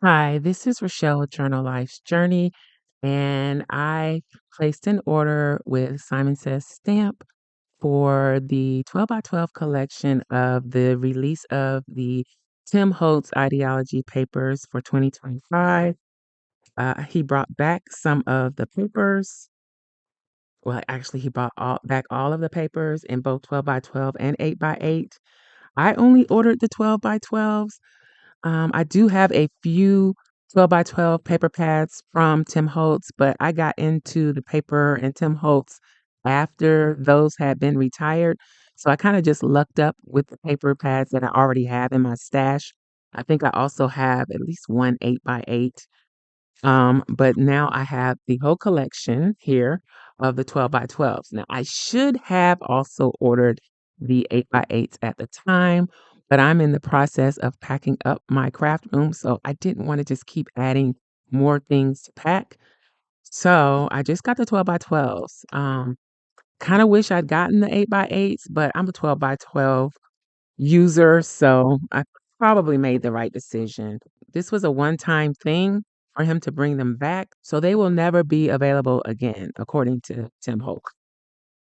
Hi, this is Rachelle with Journal Life's Journey, and I placed an order with Simon Says Stamp for the 12 by 12 collection of the release of the Tim Holtz Ideology papers for 2025. He brought back some of the papers. Well, actually, he brought back all of the papers in both 12 by 12 and 8 by 8. I only ordered the 12 by 12s. I do have a few 12 by 12 paper pads from Tim Holtz, but I got into the paper and Tim Holtz after those had been retired. So I kind of just lucked up with the paper pads that I already have in my stash. I think I also have at least one 8 by 8. But now I have the whole collection here of the 12 by 12s. Now, I should have also ordered the 8 by 8s at the time, but I'm in the process of packing up my craft room, so I didn't want to just keep adding more things to pack. So I just got the 12 by 12s. Kind of wish I'd gotten the 8 by 8s, but I'm a 12 by 12 user, so I probably made the right decision. This was a one-time thing for him to bring them back, so they will never be available again, according to Tim Holt.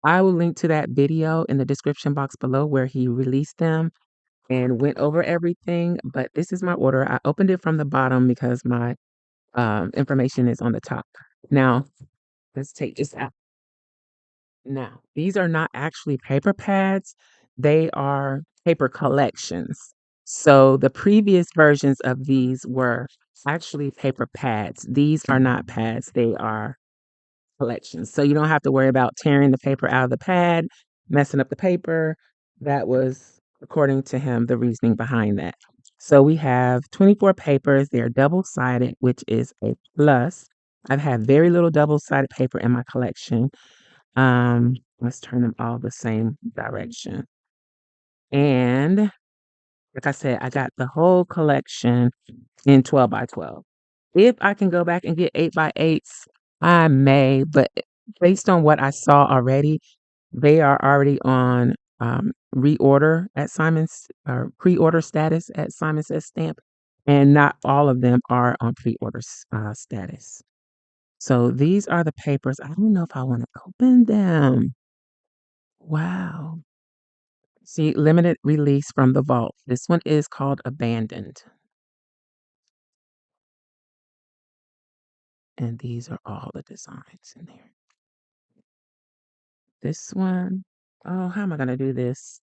I will link to that video in the description box below where he released them and went over everything, but this is my order. I opened it from the bottom because my information is on the top. Now, let's take this out. Now, these are not actually paper pads, they are paper collections. So the previous versions of these were actually paper pads. These are not pads, they are collections. So you don't have to worry about tearing the paper out of the pad, messing up the paper. That was, according to him, the reasoning behind that. So we have 24 papers. They're double-sided, which is a plus. I've had very little double-sided paper in my collection. Let's turn them all the same direction. And like I said, I got the whole collection in 12 by 12. If I can go back and get 8 by 8s, I may, but based on what I saw already, they are already on reorder at Simon's or pre-order status at Simon Says Stamp, and not all of them are on pre-order status. So these are the papers. I don't know if I want to open them. Wow. See, limited release from the vault. This one is called Abandoned. And these are all the designs in there. This one, oh, how am I going to do this?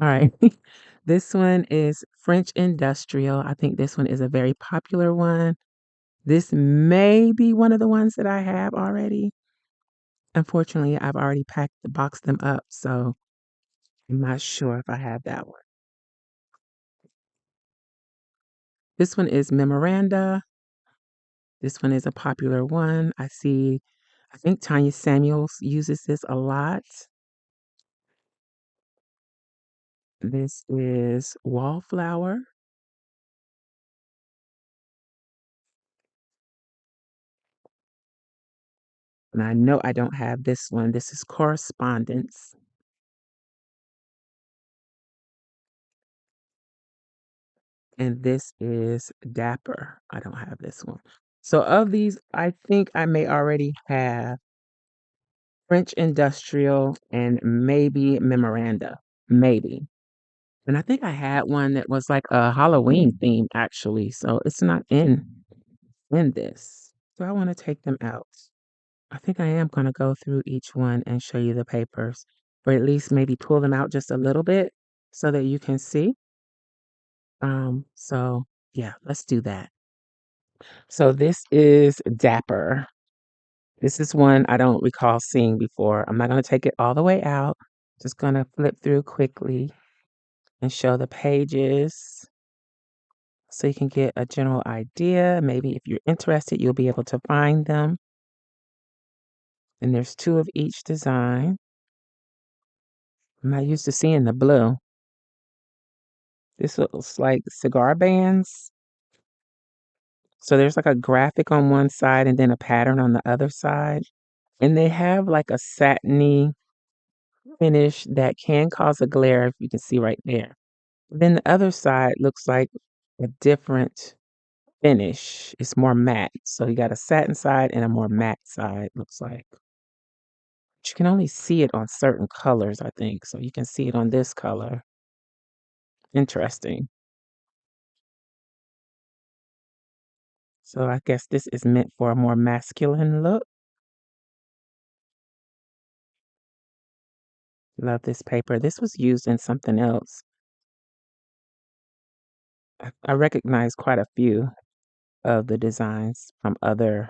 All right. This one is French Industrial. I think this one is a very popular one. This may be one of the ones that I have already. Unfortunately, I've already boxed them up, so I'm not sure if I have that one. This one is Memoranda. This one is a popular one. I think Tanya Samuels uses this a lot. This is Wallflower. And I know I don't have this one. This is Correspondence. And this is Dapper. I don't have this one. So of these, I think I may already have French Industrial and maybe Memoranda. Maybe. And I think I had one that was like a Halloween theme actually. So it's not in this. So I want to take them out. I think I am going to go through each one and show you the papers, or at least maybe pull them out just a little bit so that you can see. So yeah, let's do that. So this is Dapper. This is one I don't recall seeing before. I'm not going to take it all the way out. Just going to flip through quickly and show the pages so you can get a general idea. Maybe if you're interested, you'll be able to find them. And there's two of each design. I'm not used to seeing the blue. This looks like cigar bands. So there's like a graphic on one side and then a pattern on the other side. And they have like a satiny finish that can cause a glare, if you can see right there. Then the other side looks like a different finish. It's more matte. So you got a satin side and a more matte side, looks like. But you can only see it on certain colors, I think. So you can see it on this color. Interesting. So I guess this is meant for a more masculine look. Love this paper. This was used in something else. I recognize quite a few of the designs from other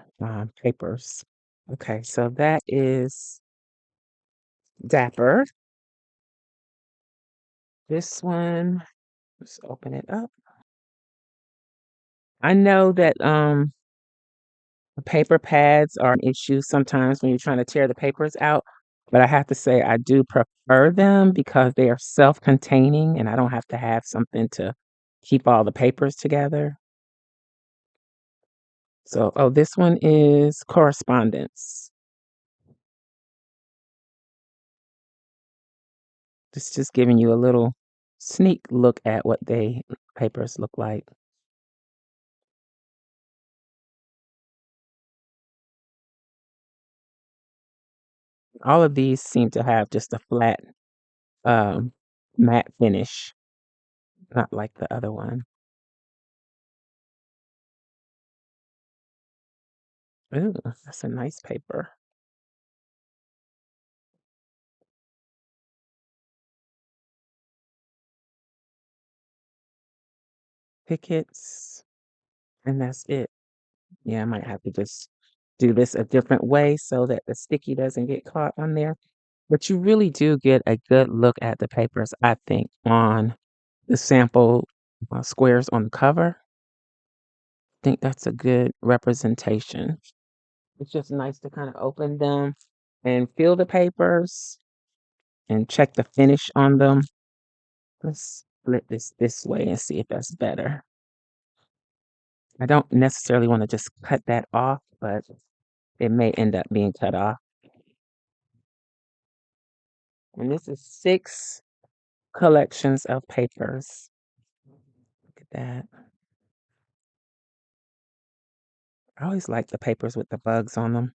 papers. Okay, so that is Dapper. This one, let's open it up. I know that paper pads are an issue sometimes when you're trying to tear the papers out, but I have to say I do prefer them because they are self-containing and I don't have to have something to keep all the papers together. So, oh, this one is correspondence. Just giving you a little sneak look at what they papers look like. All of these seem to have just a flat um, matte finish, not like the other one. Ooh, that's a nice paper. Tickets, and that's it. Yeah, I might have to just do this a different way so that the sticky doesn't get caught on there. But you really do get a good look at the papers, I think, on the sample squares on the cover. I think that's a good representation. It's just nice to kind of open them and feel the papers and check the finish on them. Let's split this way and see if that's better. I don't necessarily want to just cut that off, but it may end up being cut off. And this is 6 collections of papers. Look at that. I always like the papers with the bugs on them.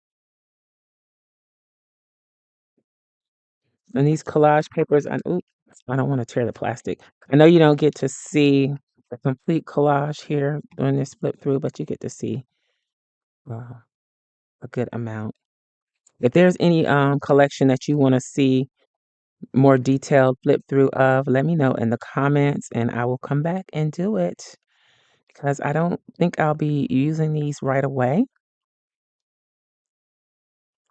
And these collage papers, I don't want to tear the plastic. I know you don't get to see the complete collage here when this flip through, but you get to see uh, a good amount. If there's any collection that you want to see more detailed flip through of, let me know in the comments and I will come back and do it because I don't think I'll be using these right away.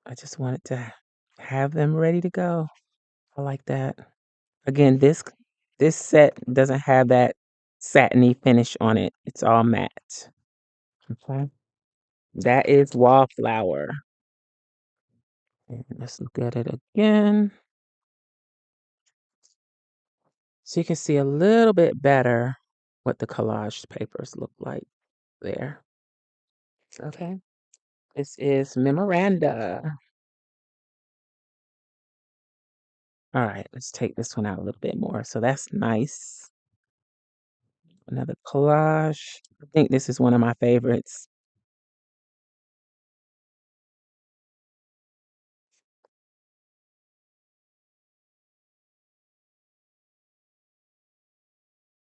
I just wanted to have them ready to go. I like that. Again, this set doesn't have that satiny finish on it. It's all matte. Okay. That is Wallflower. And let's look at it again. So you can see a little bit better what the collage papers look like there. Okay. This is Memoranda. All right, let's take this one out a little bit more. So that's nice. Another collage. I think this is one of my favorites.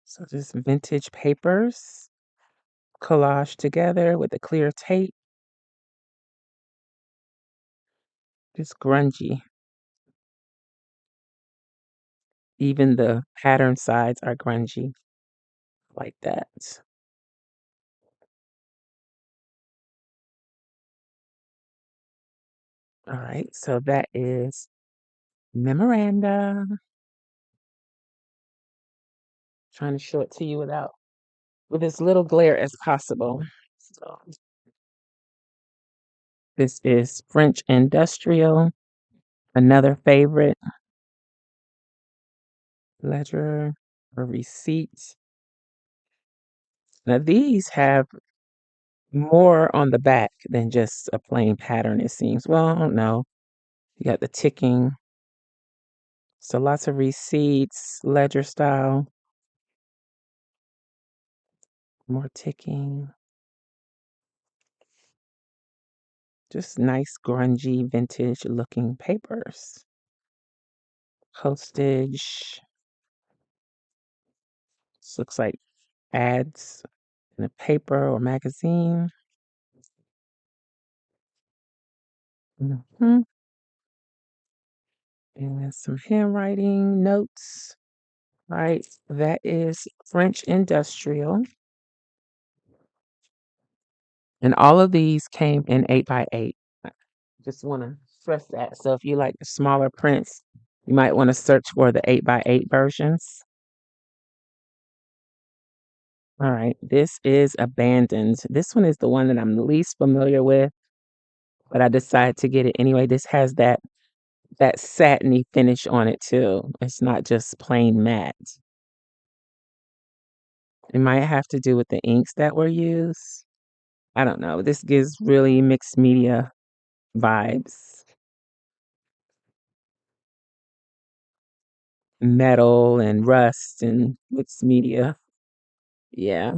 So just vintage papers collaged together with the clear tape. Just grungy. Even the pattern sides are grungy like that. All right, so that is Memoranda. Trying to show it to you with as little glare as possible. So this is French Industrial, another favorite. Ledger or receipt. Now these have more on the back than just a plain pattern, it seems. Well, I don't know. You got the ticking. So lots of receipts, ledger style, more ticking. Just nice, grungy, vintage-looking papers. Postage. This looks like ads in a paper or magazine. Mhm. And some handwriting notes. Right, that is French industrial. And all of these came in 8x8. I just want to stress that. So if you like the smaller prints, you might want to search for the 8x8 versions. All right, this is Abandoned. This one is the one that I'm least familiar with, but I decided to get it anyway. This has that satiny finish on it too. It's not just plain matte. It might have to do with the inks that were used. I don't know. This gives really mixed media vibes. Metal and rust and mixed media. Yeah.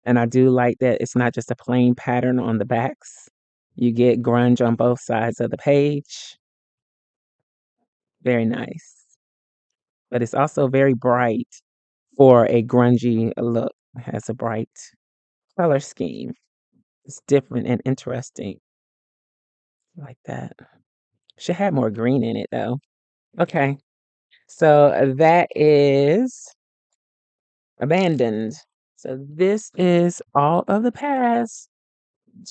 And I do like that it's not just a plain pattern on the backs. You get grunge on both sides of the page. Very nice. But it's also very bright for a grungy look. It has a bright color scheme. It's different and interesting. Like that. Should have more green in it though. Okay. So that is Abandoned. So this is all of the past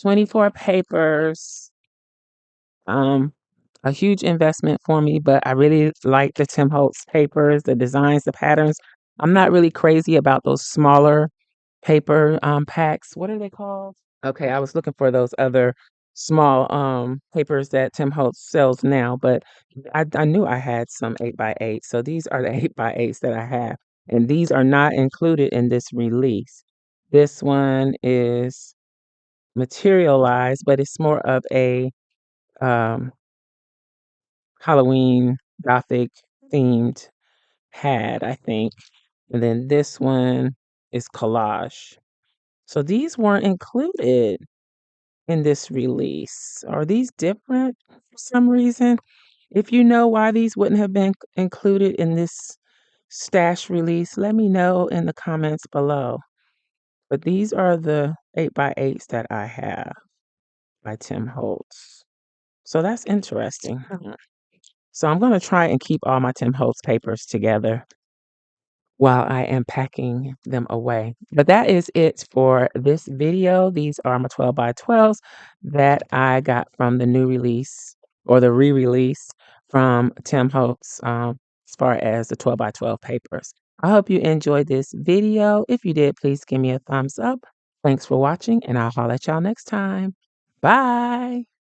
24 papers. Um, a huge investment for me, but I really like the Tim Holtz papers, the designs, the patterns. I'm not really crazy about those smaller paper packs. What are they called? Okay, I was looking for those other small papers that Tim Holtz sells now, but I knew I had some 8x8. So these are the 8x8s that I have. And these are not included in this release. This one is materialized, but it's more of a um, Halloween Gothic themed pad, I think. And then this one is collage. So these weren't included in this release. Are these different for some reason? If you know why these wouldn't have been included in this stash release, let me know in the comments below. But these are the 8x8s that I have by Tim Holtz. So that's interesting. So I'm going to try and keep all my Tim Holtz papers together while I am packing them away. But that is it for this video. These are my 12x12s that I got from the new release or the re-release from Tim Holtz as far as the 12x12 papers. I hope you enjoyed this video. If you did, please give me a thumbs up. Thanks for watching, and I'll holler at y'all next time. Bye.